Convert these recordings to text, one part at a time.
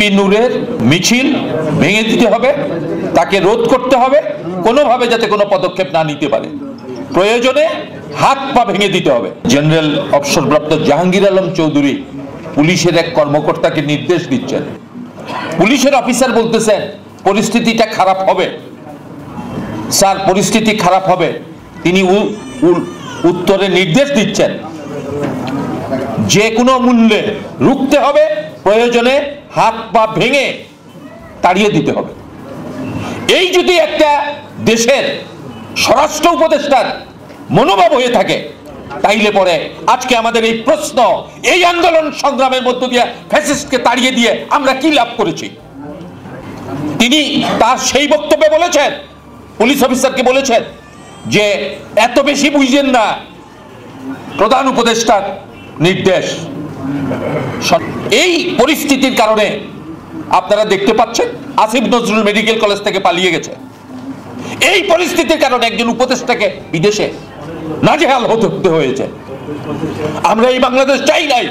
MP নূরের মিছিল ভেঙে দিতে হবে, তাকে রোধ করতে হবে, কোনোভাবে যাতে কোনো পদক্ষেপ না নিতে পারে, প্রয়োজনে হাত পা ভেঙে দিতে হবে। জেনারেল অবসরপ্রাপ্ত জাহাঙ্গীর আলম চৌধুরী পুলিশের এক কর্মকর্তাকে নির্দেশ দিচ্ছেন, পুলিশের অফিসার বলতেছেন পরিস্থিতিটা খারাপ হবে, স্যার পরিস্থিতি খারাপ হবে। তিনি উত্তরে নির্দেশ দিচ্ছেন যে কোনো মূল্যে রুখতে হবে, প্রয়োজনে হাত পা ভেঙে তাড়িয়ে দিতে হবে। এই যদি একটা দেশের স্বরাষ্ট্র উপদেষ্টার মনোভাব হয়ে থাকে, তাইলে পরে আজকে আমাদের এই প্রশ্ন, এই আন্দোলন সংগ্রামের মধ্য দিয়ে ফ্যাসিস্টকে তাড়িয়ে দিয়ে আমরা কি লাভ করেছি? তিনি তার সেই বক্তব্যে বলেছেন, পুলিশ অফিসারকে বলেছেন যে এত বেশি বুঝেন না, প্রধান উপদেষ্টার নির্দেশ। এই পরিস্থিতির কারণে আপনারা দেখতে পাচ্ছেন আসিফ নজরুল মেডিকেল কলেজ থেকে পালিয়ে গেছে। এই পরিস্থিতির কারণে একজন উপদেষ্টাকে বিদেশে নাজেহাল হতে হয়েছে। আমরা এই বাংলাদেশ চাই নাই।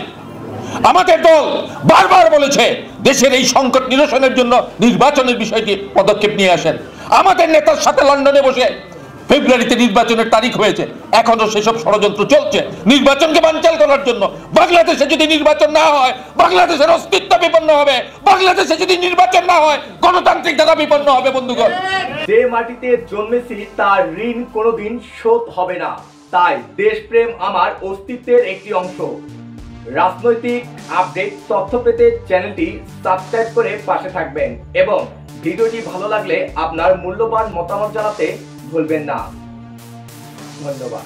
আমাদের দল বারবার বলেছে দেশের এই সংকট নিরসনের জন্য নির্বাচনের বিষয়টি পদক্ষেপ নিয়ে আসেন। আমাদের নেতার সাথে লন্ডনে বসে ফেব্রুয়ারিতে নির্বাচনের তারিখ হয়েছে, এখনো সেসব ষড়যন্ত্র চলছে নির্বাচনকে বানচাল করার জন্য। বাংলাদেশে যদি নির্বাচন না হয়, বাংলাদেশের অস্তিত্ব বিপন্ন হবে। বাংলাদেশে যদি নির্বাচন না হয়, গণতান্ত্রিক ধারা বিপন্ন হবে। বন্ধুগণ, যে মাটিতে জন্মেছি তার ঋণ কোনোদিন শোধ হবে না, তাই দেশপ্রেম আমার অস্তিত্বের একটি অংশ। রাজনৈতিক আপডেট তথ্য পেতে চ্যানেলটি সাবস্ক্রাইব করে পাশে থাকবেন এবং ভিডিওটি ভালো লাগলে আপনার মূল্যবান মতামত জানাতে ভুলবেন না। ধন্যবাদ।